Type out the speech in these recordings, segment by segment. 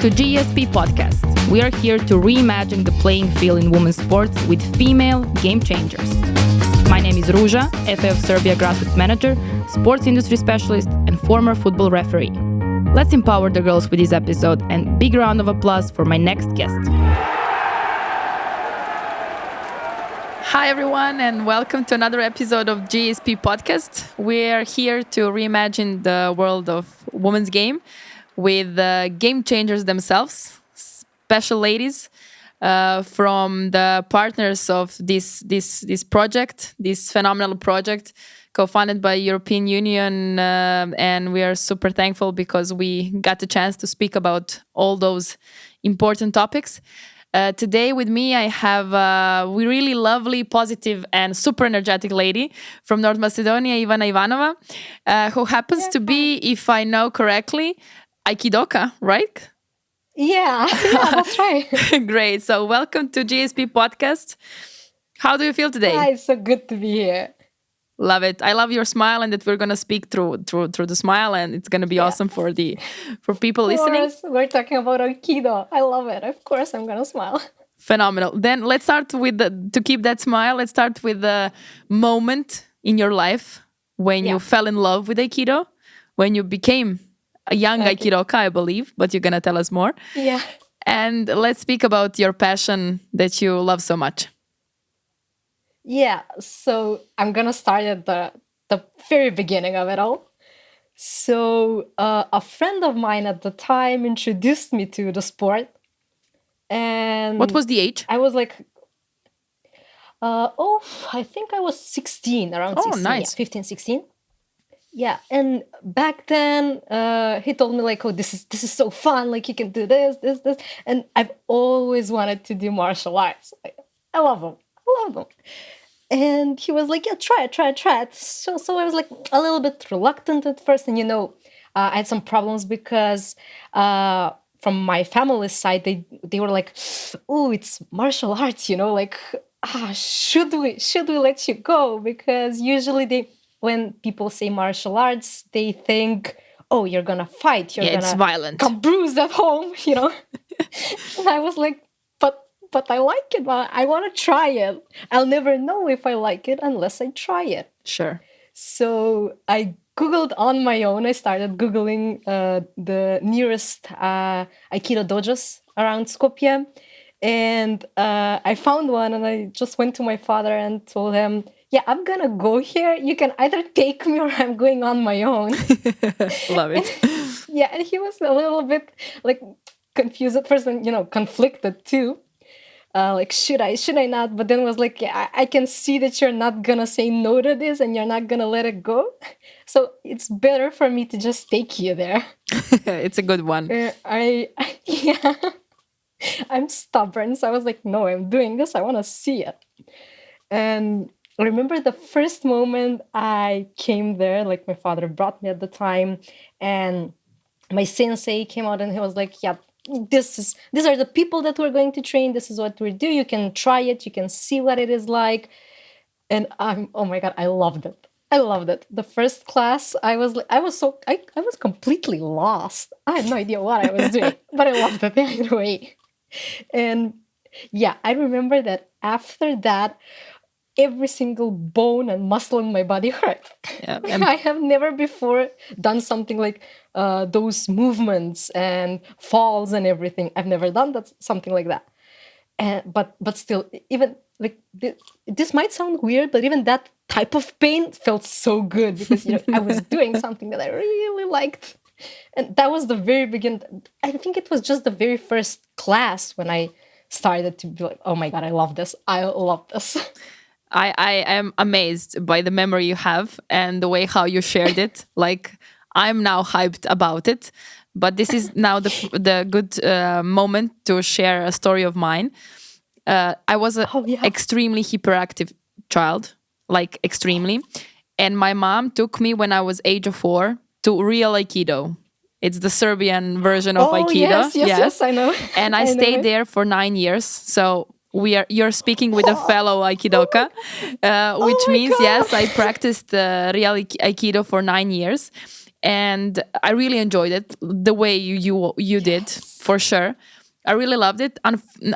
to GESP Podcast. We are here to reimagine the playing field in women's sports with female game changers. My name is Ruza, FA of Serbia grassroots manager, sports industry specialist, and former football referee. Let's empower the girls with this episode, and big round of applause for my next guest. Hi everyone, and welcome to another episode of GESP Podcast. We're here to reimagine the world of women's game with game changers themselves, special ladies from the partners of this project, this phenomenal project co-funded by European Union, and we are super thankful because we got the chance to speak about all those important topics. Today with me, I have a really lovely, positive, and super energetic lady from North Macedonia, Ivana Ivanova, who happens to be, if I know correctly, aikidoka, right? Yeah, that's right. Great. So welcome to GSP Podcast. How do you feel today? Hi, it's so good to be here. Love it. I love your smile, and that we're gonna speak through the smile, and it's gonna be awesome for people listening. Of course, we're talking about Aikido. I love it. Of course, I'm gonna smile. Phenomenal. Then let's start with to keep that smile. Let's start with the moment in your life when you fell in love with Aikido, when you became a young aikidoka, I believe, but you're gonna tell us more. Yeah. And let's speak about your passion that you love so much. Yeah, so I'm gonna start at the very beginning of it all. So a friend of mine at the time introduced me to the sport. And what was the age? I was like, I think I was 16, around 16. Nice. Yeah, 15, 16. Yeah, and back then he told me like, oh, this is so fun, like you can do this. And I've always wanted to do martial arts. I love them. And he was like, yeah, try it. So I was like a little bit reluctant at first. And, I had some problems because from my family's side, they were like, oh, it's martial arts, like, should we let you go? Because usually when people say martial arts, they think, oh, you're going to fight. It's violent. Come bruised at home, And I was like, but I like it. I want to try it. I'll never know if I like it unless I try it. Sure. So I Googled on my own. I started Googling the nearest Aikido dojos around Skopje. And I found one, and I just went to my father and told him, yeah, I'm going to go here. You can either take me or I'm going on my own. Love it. Yeah, and he was a little bit like confused at first and, conflicted too. Like, should I not? But then was like, yeah, I can see that you're not going to say no to this and you're not going to let it go. So it's better for me to just take you there. It's a good one. Yeah. I'm stubborn. So I was like, no, I'm doing this. I want to see it. And I remember the first moment I came there, like my father brought me at the time, and my sensei came out and he was like, yeah, these are the people that we're going to train. This is what we do. You can try it. You can see what it is like. And oh my God, I loved it. The first class, I was completely lost. I had no idea what I was doing, but I loved it anyway. And yeah, I remember that after that, every single bone and muscle in my body hurt. Yeah, I have never before done something like those movements and falls and everything. I've never done something like that. But still, even like this might sound weird, but even that type of pain felt so good because I was doing something that I really liked. And that was the very beginning. I think it was just the very first class when I started to be like, oh my God, I love this. I am amazed by the memory you have and the way how you shared it. Like, I'm now hyped about it. But this is now the good moment to share a story of mine. I was an extremely hyperactive child, like extremely. And my mom took me when I was age of 4 to real Aikido. It's the Serbian version of Aikido. Yes, I know. And I stayed there for 9 years. So you're speaking with a fellow Aikidoka, which means, yes, I practiced real Aikido for 9 years. and I really enjoyed it the way you did, for sure. I really loved it.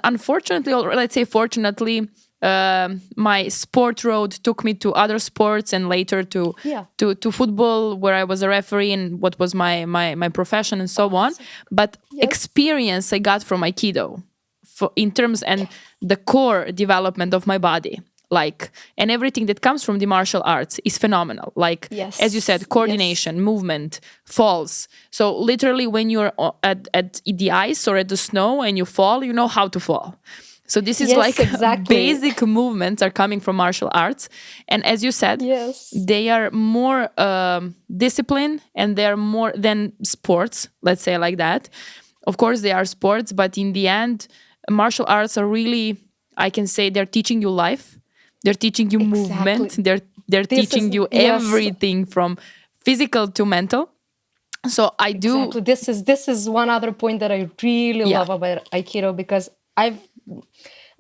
Unfortunately, or let's say fortunately, my sport road took me to other sports and later to Yeah. to football, where I was a referee and what was my profession and so on. But Yes. experience I got from Aikido, in terms and the core development of my body, like, and everything that comes from the martial arts is phenomenal. Like, Yes. as you said, coordination, movement, falls. So literally when you're at the ice or at the snow and you fall, you know how to fall. So this is Yes, like exactly. basic movements are coming from martial arts. And as you said, Yes. they are more discipline, and they're more than sports, let's say like that. Of course they are sports, but in the end, martial arts are really, I can say, they're teaching you life. They're teaching you movement. They're teaching you everything from physical to mental. So I do. Exactly. This is one other point that I really love about Aikido, because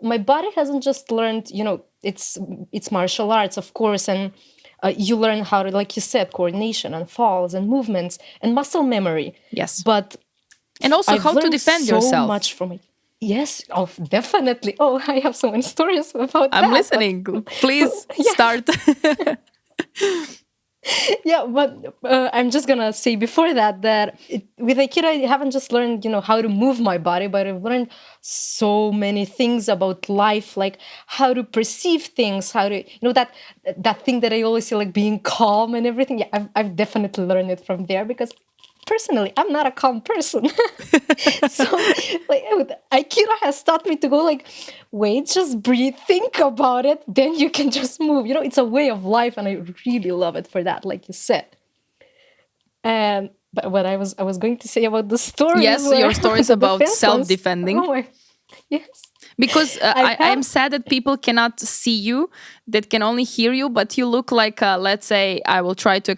my body hasn't just learned, it's martial arts, of course, and you learn how to, like you said, coordination and falls and movements and muscle memory. Yes. But and also I've how to learned defend so yourself. much from it. Yes, definitely. Oh, I have so many stories about that. I'm listening. Please start. Yeah, but I'm just gonna say before that with Aikido, I haven't just learned, how to move my body, but I've learned so many things about life, like how to perceive things, how to, that thing that I always say, like being calm and everything. Yeah, I've definitely learned it from there, because personally, I'm not a calm person. So, like, Aikido has taught me to go like, wait, just breathe, think about it, then you can just move. It's a way of life, and I really love it for that, like you said. But what I was going to say about the stories. Yes, your stories about self-defending. Oh yes. Because I'm sad that people cannot see you, that can only hear you, but you look like, let's say, I will try to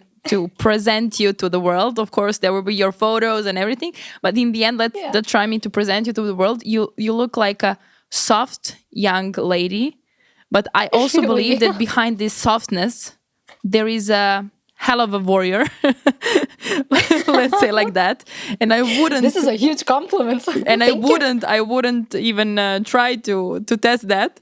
present you to the world. Of course, there will be your photos and everything, but in the end, let's try me to present you to the world. You look like a soft young lady, but I also believe that behind this softness, there is a hell of a warrior. Let's say like that. And I wouldn't. This is a huge compliment. And I wouldn't even try to test that,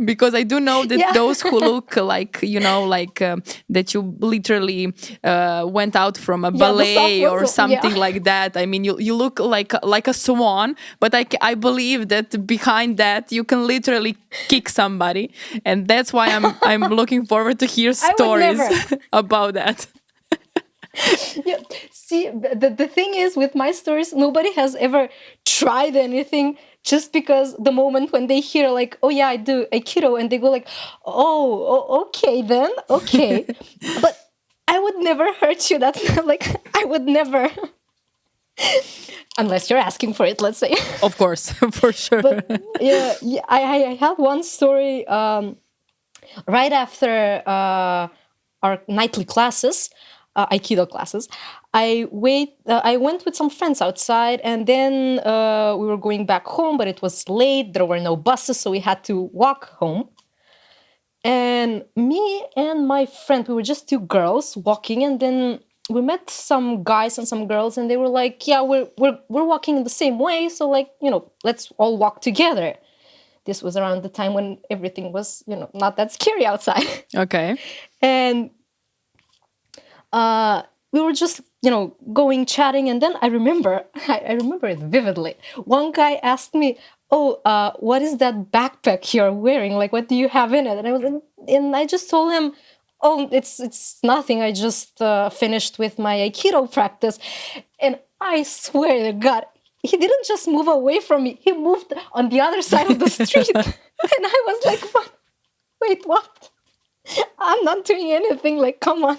because I do know that those who look like, that you literally went out from a ballet or something like that. I mean, you look like a swan, but I believe that behind that you can literally kick somebody, and that's why I'm looking forward to hear stories about that. Yeah. See, the thing is, with my stories, nobody has ever tried anything, just because the moment when they hear like, oh yeah, I do Aikido, and they go like, oh okay then, okay. But I would never hurt you. That's like, I would never. Unless you're asking for it, let's say. Of course, for sure. But I have one story right after our nightly classes, Aikido classes. I went with some friends outside, and then we were going back home, but it was late. There were no buses, so we had to walk home. And me and my friend, we were just two girls walking, and then we met some guys and some girls, and they were like, yeah, we're walking in the same way, so like, let's all walk together. This was around the time when everything was, not that scary outside. Okay. And we were just, going, chatting, and then I remember it vividly. One guy asked me, oh, what is that backpack you're wearing? Like, what do you have in it? And I just told him, oh, it's nothing. I just finished with my Aikido practice. And I swear to God, he didn't just move away from me. He moved on the other side of the street. And I was like, what? Wait, what? I'm not doing anything. Like, come on.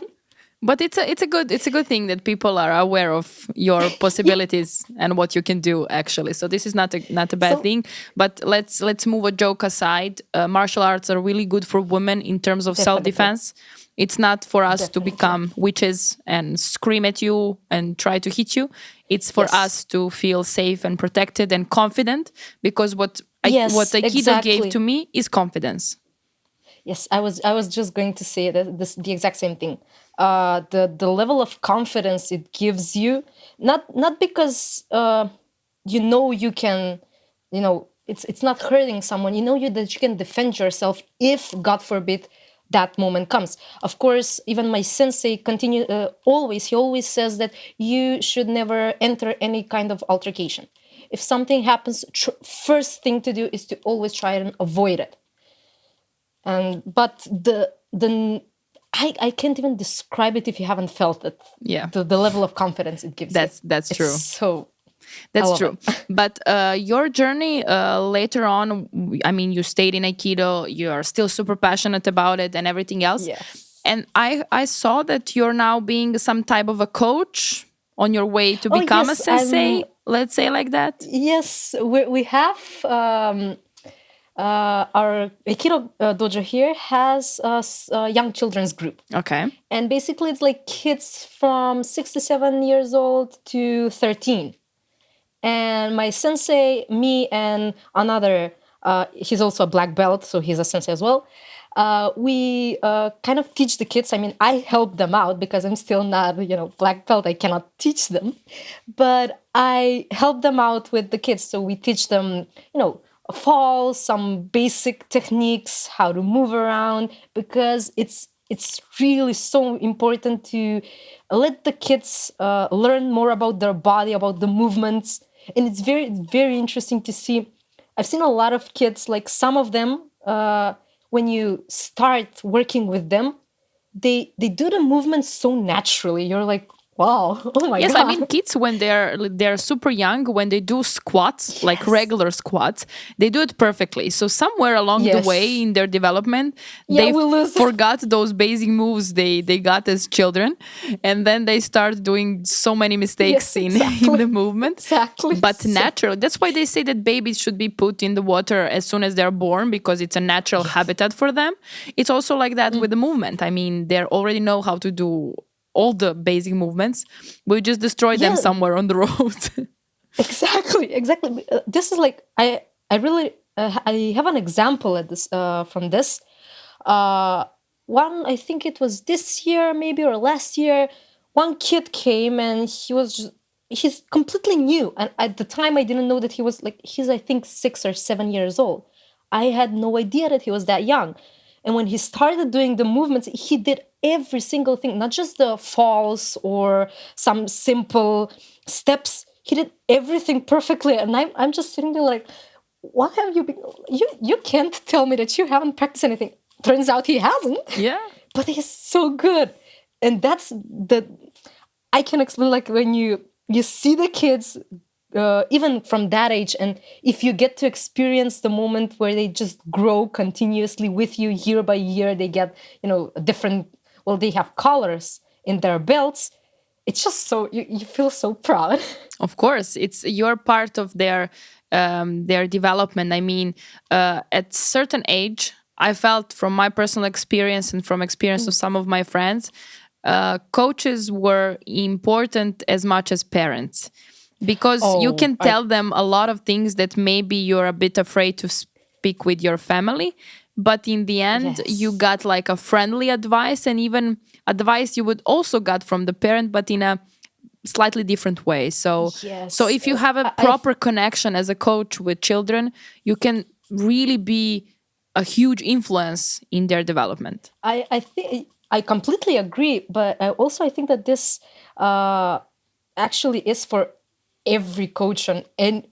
But it's a good thing that people are aware of your possibilities and what you can do, actually. So this is not a bad thing. But let's move a joke aside. Martial arts are really good for women in terms of self-defense. It's not for us to become witches and scream at you and try to hit you. It's for us to feel safe and protected and confident, because what Aikido gave to me is confidence. Yes, I was just going to say the exact same thing. the level of confidence it gives you, not because you can, it's not hurting someone. That you can defend yourself if, God forbid, that moment comes. Of course, even my sensei he always says that you should never enter any kind of altercation. If something happens, first thing to do is to always try and avoid it. But I can't even describe it if you haven't felt it. Yeah. The level of confidence it gives you. That's true. So that's true. But your journey later on, I mean, you stayed in Aikido, you are still super passionate about it and everything else. Yes. And I saw that you're now being some type of a coach on your way to become a sensei, let's say like that. Yes, we have... our Aikido dojo here has a young children's group. Okay. And basically it's like kids from 6 to 7 years old to 13. And my sensei, me, and another, he's also a black belt, so he's a sensei as well. We kind of teach the kids. I mean, I help them out because I'm still not, black belt. I cannot teach them. But I help them out with the kids. So we teach them, fall, some basic techniques, how to move around, because it's really so important to let the kids learn more about their body, about the movements. And it's very, very interesting to see. I've seen a lot of kids, like some of them, when you start working with them, they do the movements so naturally. You're like, wow, oh my God. Yes, I mean, kids, when they're super young, when they do squats, like regular squats, they do it perfectly. So somewhere along the way in their development, they forgot those basic moves they got as children. And then they start doing so many mistakes in the movement. Exactly. But natural. That's why they say that babies should be put in the water as soon as they're born, because it's a natural habitat for them. It's also like that with the movement. I mean, they already know how to do all the basic movements. We just destroy them somewhere on the road. Exactly. This is like, I really I have an example at this from this. One, I think it was this year maybe or last year, one kid came and he's completely new. And at the time I didn't know that he's I think 6 or 7 years old. I had no idea that he was that young. And when he started doing the movements, he did every single thing, not just the falls or some simple steps. He did everything perfectly. And I'm just sitting there like, what have you been... You can't tell me that you haven't practiced anything. Turns out he hasn't. Yeah. But he's so good. And that's I can explain, like, when you see the kids... even from that age, and if you get to experience the moment where they just grow continuously with you year by year, they get, different, they have colors in their belts. It's just so, you feel so proud. Of course, you're part of their development. I mean, at certain age, I felt from my personal experience and from experience of some of my friends, coaches were important as much as parents. Because you can tell them a lot of things that maybe you're a bit afraid to speak with your family. But in the end, you got like a friendly advice, and even advice you would also got from the parent, but in a slightly different way. So if you have a proper connection as a coach with children, you can really be a huge influence in their development. I think I completely agree. But I think that this actually is for every coach, and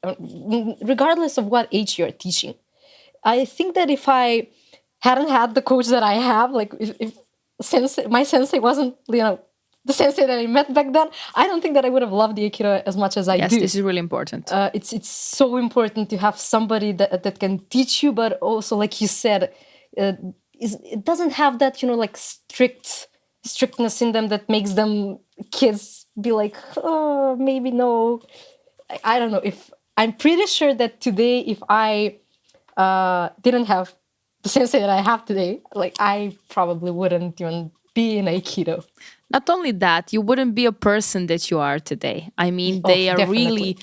regardless of what age you're teaching. I think that if I hadn't had the coach that I have, like if my sensei wasn't, the sensei that I met back then, I don't think that I would have loved the Aikido as much as I do. Yes, this is really important. It's so important to have somebody that can teach you, but also, like you said, it doesn't have that, like strictness in them that makes them kids be like, oh, maybe no. I don't know. I'm pretty sure that today, if I didn't have the sensei that I have today, like, I probably wouldn't even be in Aikido. Not only that, you wouldn't be a person that you are today. I mean, Oh, they definitely.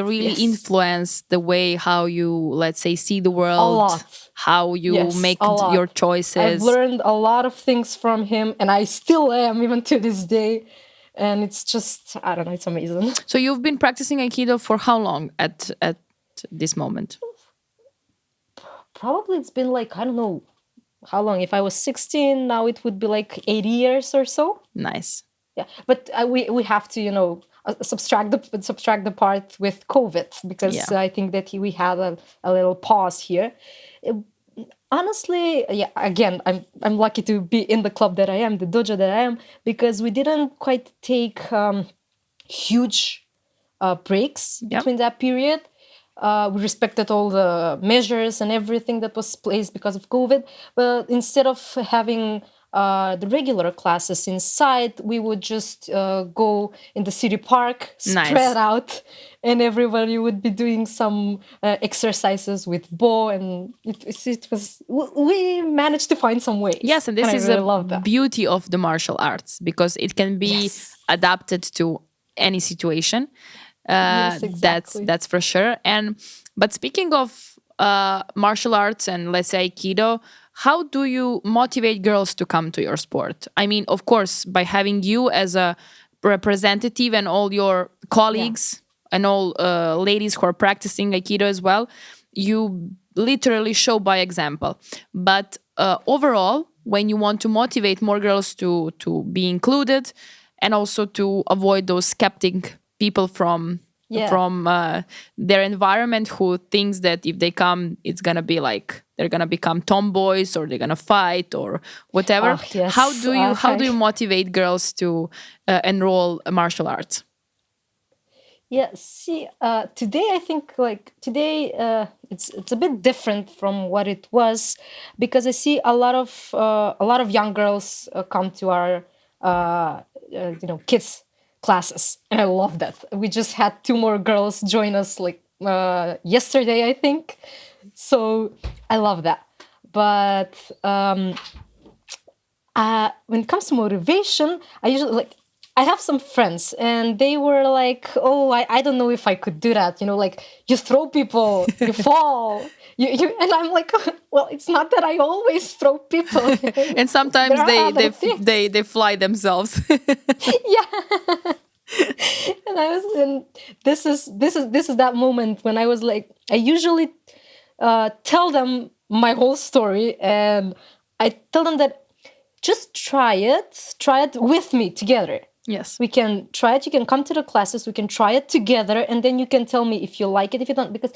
really Yes. influence the way how you, let's say, see the A world, lot. how you Yes, make a your lot. I've choices. learned a lot of things from him, and I still am even to this day. And it's just, I don't know, it's amazing. So you've been practicing Aikido for how long at this moment? Probably it's been like, I don't know how long. If I was 16, now it would be like 80 years or so. Nice. Yeah, but we have to, subtract the part with COVID, because Yeah. I think that we had a little pause here. It- Honestly, yeah. Again, I'm lucky to be in the club that I am, the dojo that I am, because we didn't quite take huge breaks Yeah. between that period. We respected all the measures and everything that was placed because of COVID. But instead of having the regular classes inside, we would just go in the city park, Nice. spread out, and everybody would be doing some exercises with bow. And it was, we managed to find some ways. Yes, and And this I is a really love that. beauty of the martial arts because it can be Yes. adapted to any situation. Yes, exactly. That's for sure. But speaking of martial arts and let's say Aikido, how do you motivate girls to come to your sport? I mean, of course, by having you as a representative and all your Yeah. colleagues and all ladies who are practicing Aikido as well, you literally show by example. But overall, when you want to motivate more girls to be included and also to avoid those skeptic people Yeah. from their environment who thinks that if they come it's gonna be like they're gonna become tomboys or they're gonna fight or whatever. Oh, yes. How do you motivate girls to enroll martial arts? Yeah, see, today I think like today it's a bit different from what it was, because I see a lot of young girls come to our kids classes, and I love that. We just had two more girls join us like yesterday, I think. So I love that. But when it comes to motivation, I usually like, I have some friends and they were like, oh, I don't know if I could do that. Like you throw people, you fall. And I'm like, well, it's not that I always throw people. And There sometimes are other things. they fly themselves. Yeah. And this is that moment when I was like, I usually tell them my whole story, and I tell them that just try it with me together. Yes. We can try it. You can come to the classes. We can try it together, and then you can tell me if you like it, if you don't. Because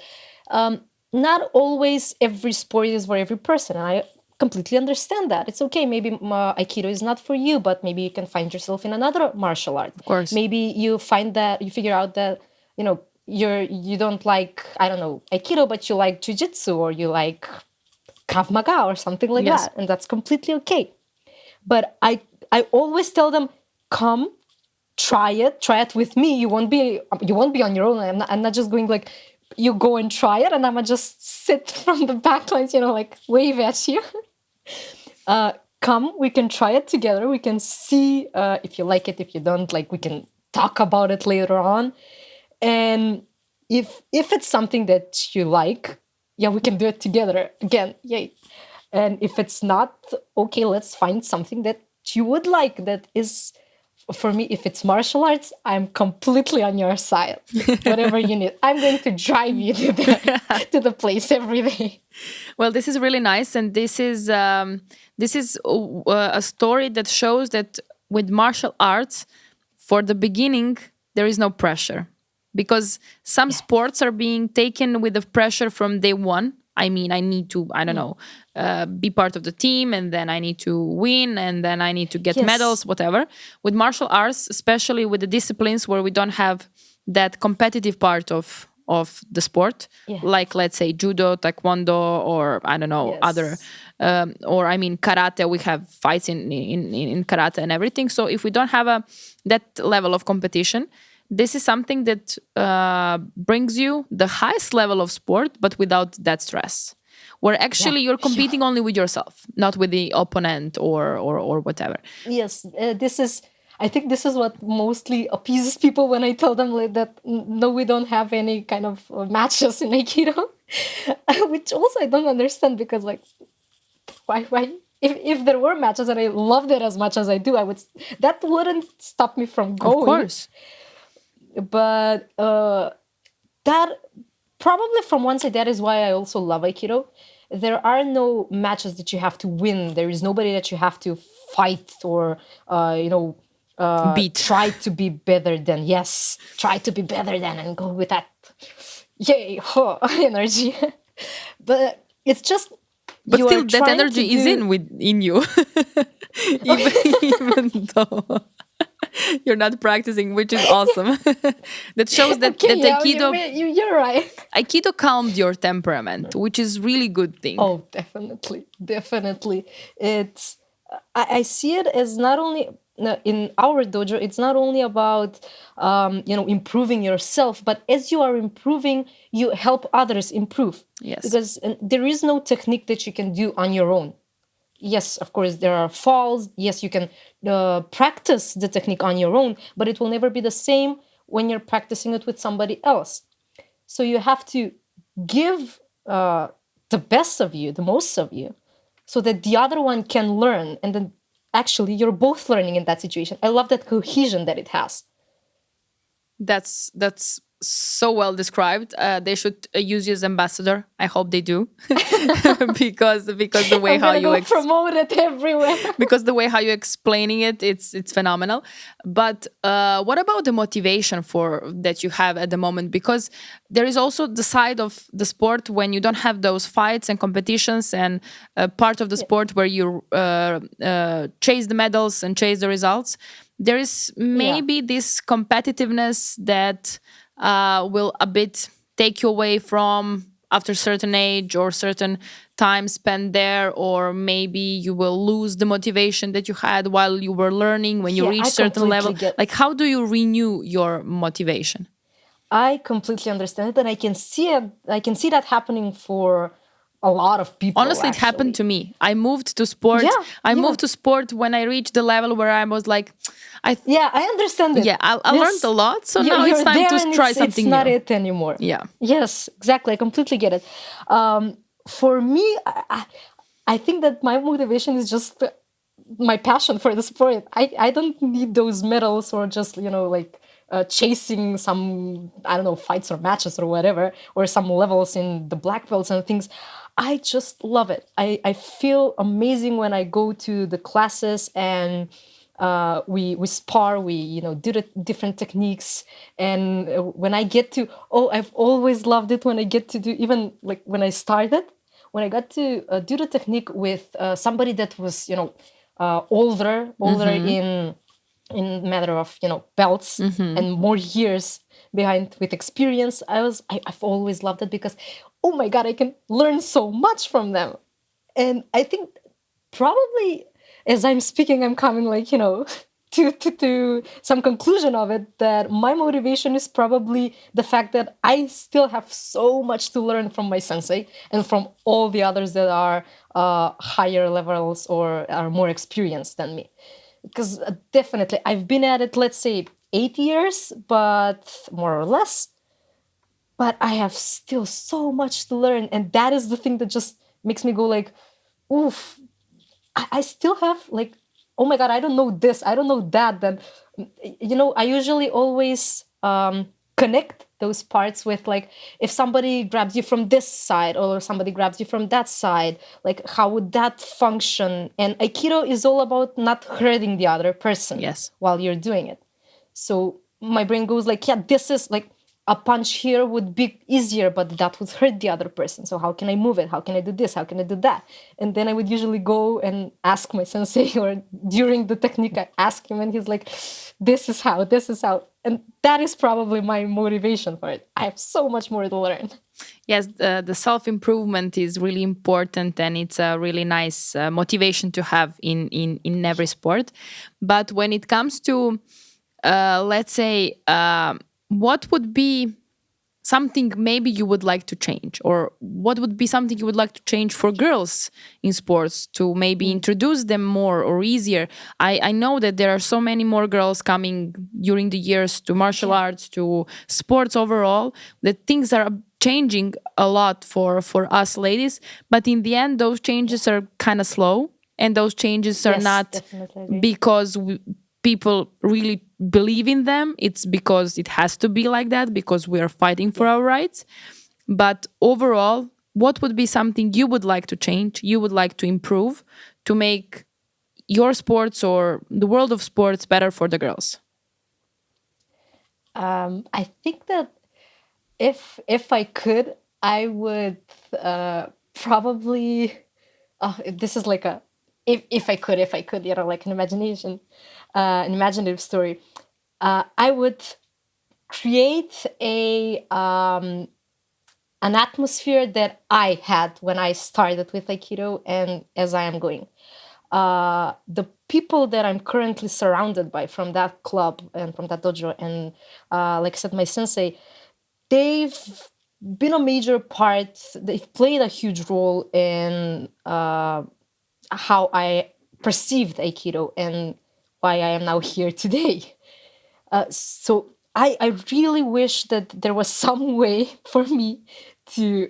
not always every sport is for every person, and I completely understand that. It's okay. Maybe Aikido is not for you, but maybe you can find yourself in another martial art. Of course. Maybe you figure out that you don't like, I don't know, Aikido, but you like Jiu-Jitsu, or you like Krav Maga or something like Yes. that, and that's completely okay. But I always tell them, come, try it with me. You won't be on your own. I'm not just going like, you go and try it, and I'm gonna just sit from the back lines, like wave at you. Come, we can try it together. We can see if you like it. If you don't, like, we can talk about it later on. And if it's something that you like, yeah, we can do it together again. Yay. And if it's not, okay, let's find something that you would like that is, for me, if it's martial arts, I'm completely on your side. Whatever you need. I'm going to drive you to the place every day. Well, this is really nice, and this is a story that shows that with martial arts, for the beginning, there is no pressure, because some sports are being taken with the pressure from day one. I mean, I need to, I don't know, be part of the team, and then I need to win, and then I need to get Yes. medals, whatever. With martial arts, especially with the disciplines where we don't have that competitive part of the sport, Yeah. like let's say judo, taekwondo, or I don't know, Yes. other, or I mean karate. We have fights in karate and everything. So if we don't have that level of competition, this is something that brings you the highest level of sport, but without that stress, where actually you're competing only with yourself, not with the opponent or whatever. Yes, I think this is what mostly appeases people when I tell them like that. No, we don't have any kind of matches in Aikido, which also I don't understand because like why if there were matches and I loved it as much as I do, I would that wouldn't stop me from Of going. course. But that probably from one side that is why I also love Aikido. There are no matches that you have to win. There is nobody that you have to fight or Beat. try to be better than. Yes, try to be better than and go with that yay energy. But it's just But you still, are that trying to energy is do- in you, even though you're not practicing, which is awesome. That shows that, Okay, that yeah, you're right. Aikido calmed your temperament, which is really good thing. Oh, definitely, definitely. It's I see it as not only in our dojo. It's not only about improving yourself, but as you are improving, you help others improve. Yes. Because there is no technique that you can do on your own. Yes, of course, there are falls. Yes, you can practice the technique on your own, but it will never be the same when you're practicing it with somebody else. So you have to give the best of you, the most of you, so that the other one can learn. And then actually, you're both learning in that situation. I love that cohesion that it has. That's so well described. They should use you as ambassador. I hope they do, because the way I'm how gonna you go promote it everywhere. because the way how you're explaining it, it's phenomenal. But what about the motivation for that you have at the moment? Because there is also the side of the sport when you don't have those fights and competitions, and part of the sport where you chase the medals and chase the results. There is maybe this competitiveness that will a bit take you away from after certain age or certain time spent there, or maybe you will lose the motivation that you had while you were learning when you Yeah, reach I certain level. completely get- Like, how do you renew your motivation? I completely understand it, and I can see it. I can see that happening for a lot of people. Honestly, it happened to me. I moved to sport. Yeah, I yeah. moved to sport when I reached the level where I was like, Yeah, I understand it. yeah, I Yes. learned a lot. So now You're it's time there to and try it's something not new. it anymore. Yeah. Yes, exactly. I completely get it. For me, I think that my motivation is just my passion for the sport. I don't need those medals or just chasing some, I don't know, fights or matches or whatever, or some levels in the black belts and things. I just love it. I feel amazing when I go to the classes and we spar, we do the different techniques, and when I get to I've always loved it when I get to do, even like when I started, when I got to do the technique with somebody that was older in matter of belts and more years behind with experience. I've always loved it because oh my god, I can learn so much from them. And I think probably as I'm speaking, I'm coming to some conclusion of it, that my motivation is probably the fact that I still have so much to learn from my sensei and from all the others that are higher levels or are more experienced than me. Because definitely I've been at it, let's say 8 years, but more or less. But I have still so much to learn. And that is the thing that just makes me go like, oof, I still have like, oh my God, I don't know this, I don't know that. Then, I usually always connect those parts with like, if somebody grabs you from this side or somebody grabs you from that side, like how would that function? And Aikido is all about not hurting the other person while you're doing it. So my brain goes like, yeah, this is like, a punch here would be easier, but that would hurt the other person. So how can I move it? How can I do this? How can I do that? And then I would usually go and ask my sensei, or during the technique, I ask him and he's like, this is how. And that is probably my motivation for it. I have so much more to learn. Yes, the self-improvement is really important, and it's a really nice motivation to have in every sport. But when it comes to, let's say, what would be something maybe you would like to change, or what would be something you would like to change for girls in sports to maybe introduce them more or easier? I know that there are so many more girls coming during the years to martial arts, to sports overall, that things are changing a lot for us ladies, but in the end those changes are kind of slow, and those changes are Yes, not definitely agree. because people really believe in them. It's because it has to be like that, because we are fighting for our rights. But overall, what would be something you would like to change, you would like to improve, to make your sports or the world of sports better for the girls? I think that if I could, I would probably. This is like a if I could, like an imagination, an imaginative story. I would create an atmosphere that I had when I started with Aikido and as I am going. The people that I'm currently surrounded by from that club and from that dojo, and like I said, my sensei, they've been a major part. They've played a huge role in how I perceived Aikido and why I am now here today. So I really wish that there was some way for me to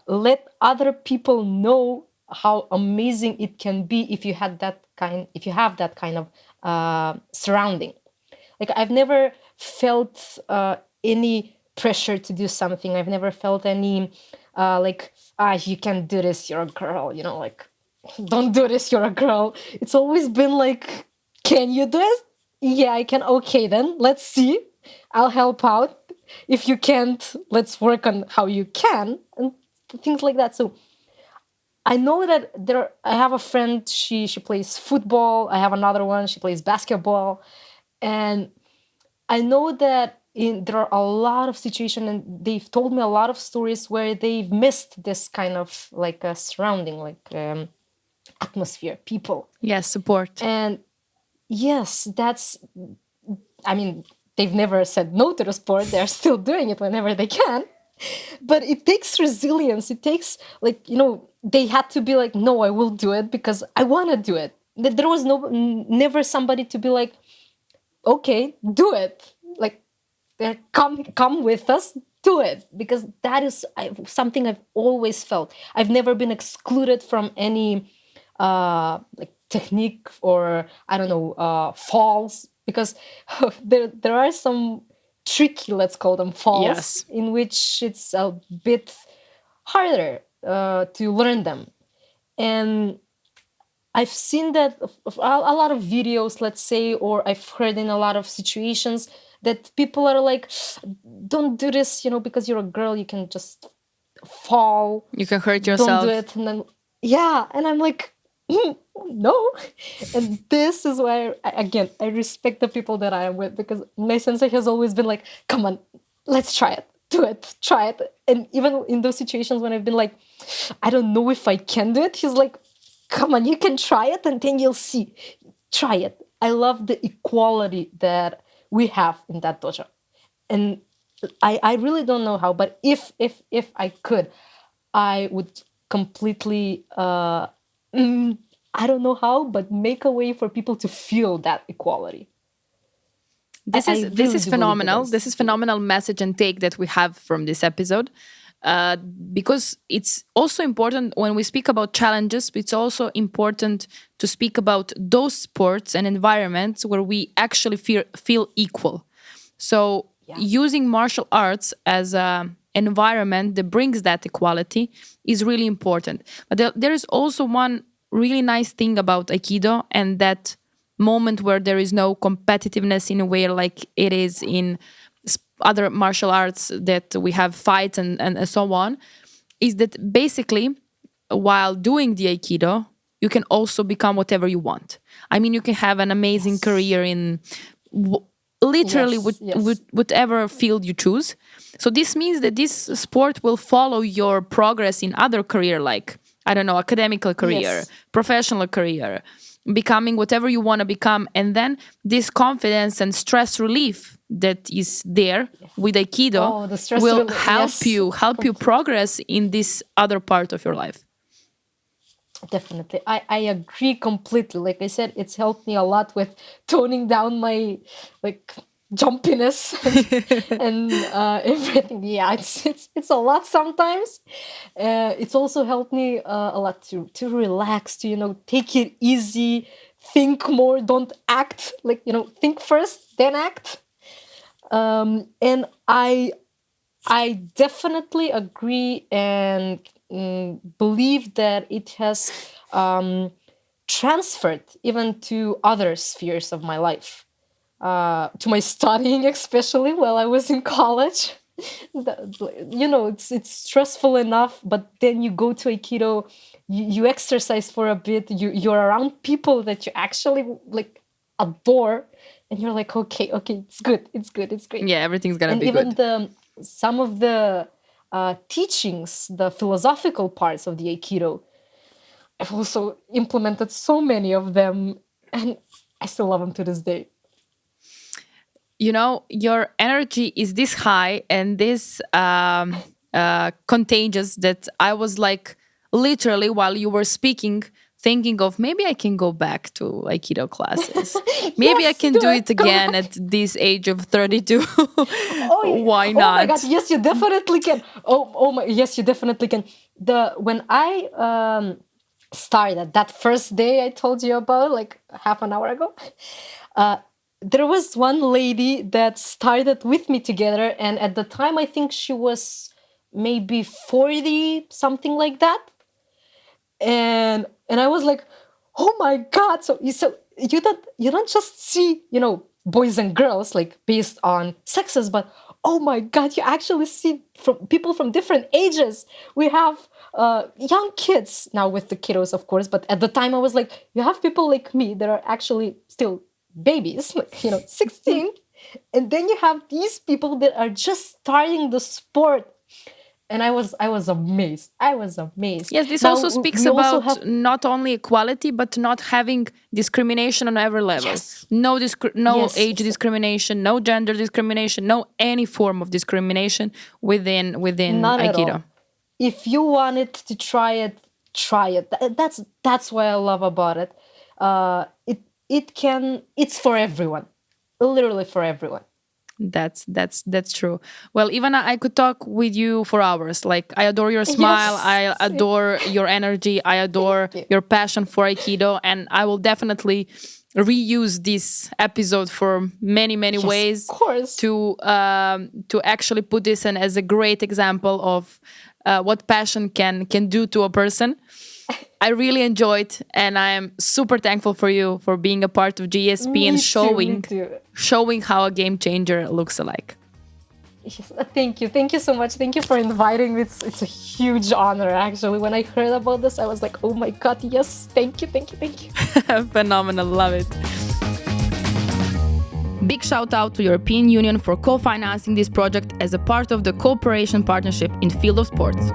let other people know how amazing it can be if you have that kind of surrounding. Like I've never felt any pressure to do something. I've never felt any you can't do this, you're a girl, like don't do this, you're a girl. It's always been like, can you do it? Yeah, I can. Okay, then let's see. I'll help out. If you can't, let's work on how you can and things like that. So I know that I have a friend. She plays football. I have another one. She plays basketball, and I know that there are a lot of situations, and they've told me a lot of stories where they've missed this kind of like a surrounding, like atmosphere, people. Yes, support. And yes, I mean, they've never said no to the sport. They're still doing it whenever they can. But it takes resilience. It takes, they had to be like, no, I will do it because I want to do it. There was never somebody to be like, okay, do it. Like, come with us, do it. Because that is something I've always felt. I've never been excluded from any technique or I don't know falls, because there are some tricky, let's call them falls, Yes. in which it's a bit harder to learn them. And I've seen that a lot of videos, let's say, or I've heard in a lot of situations that people are like, don't do this, because you're a girl, you can just fall, You can hurt yourself. don't do it. And then and I'm like, no. And this is why I respect the people that I am with, because my sensei has always been like, come on, let's try it, do it, try it. And even in those situations when I've been like, I don't know if I can do it, he's like, come on, you can try it and then you'll see, try it. I love the equality that we have in that dojo. And I really don't know how, but if I could, I would completely I don't know how, but make a way for people to feel that equality. This is phenomenal. This is phenomenal message and take that we have from this episode. Because it's also important when we speak about challenges, it's also important to speak about those sports and environments where we actually feel equal. So using martial arts as an environment that brings that equality is really important. But there is also one really nice thing about Aikido, and that moment where there is no competitiveness in a way like it is in other martial arts, that we have fights and so on, is that basically while doing the Aikido, you can also become whatever you want. I mean, you can have an amazing career in literally with whatever field you choose. So this means that this sport will follow your progress in other career, like, I don't know, academical career, professional career, becoming whatever you want to become. And then this confidence and stress relief that is there with Aikido the stress will relief, help yes. you progress in this other part of your life. Definitely. I agree completely. Like I said, it's helped me a lot with toning down my like jumpiness and everything. Yeah, it's a lot sometimes. It's also helped me a lot to relax, to take it easy, think more, don't act. Like think first, then act. And I definitely agree and believe that it has transferred even to other spheres of my life, to my studying, especially while I was in college. It's stressful enough, but then you go to Aikido, you exercise for a bit, you're around people that you actually like adore, and you're like, okay, it's good, it's great. Yeah, everything's gonna be good. And good. even some of the teachings, the philosophical parts of the Aikido, I've also implemented so many of them, and I still love them to this day. Your energy is this high and this contagious that I was like, literally, while you were speaking, thinking of maybe I can go back to Aikido classes. Maybe I can do it again at this age of 32. Why not? Oh my God! Yes, you definitely can. Oh my! Yes, you definitely can. When I started that first day I told you about, like half an hour ago, there was one lady that started with me together, and at the time I think she was maybe 40, something like that. And I was like, oh my God! So you don't just see boys and girls like based on sexes, but oh my God, you actually see people from different ages. We have young kids now with the kiddos, of course, but at the time I was like, you have people like me that are actually still babies, like 16, and then you have these people that are just starting the sport. And I was amazed. Yes, this also speaks about not only equality, but not having discrimination on every level. Yes. No age discrimination, no gender discrimination, no any form of discrimination within None Aikido. at all. If you wanted to try it, try it. That's what I love about it. It's for everyone, literally for everyone. That's true. Well, Ivana, I could talk with you for hours. Like, I adore your smile. Yes. I adore your energy. I adore your passion for Aikido, and I will definitely reuse this episode for many ways. Of course. To actually put this in as a great example of what passion can do to a person. I really enjoyed, and I am super thankful for you for being a part of GESP and showing how a game changer looks like. Yes, thank you so much. Thank you for inviting me. It's a huge honor, actually. When I heard about this, I was like, oh my God, yes, thank you. Phenomenal, love it. Big shout out to European Union for co-financing this project as a part of the cooperation partnership in field of sports.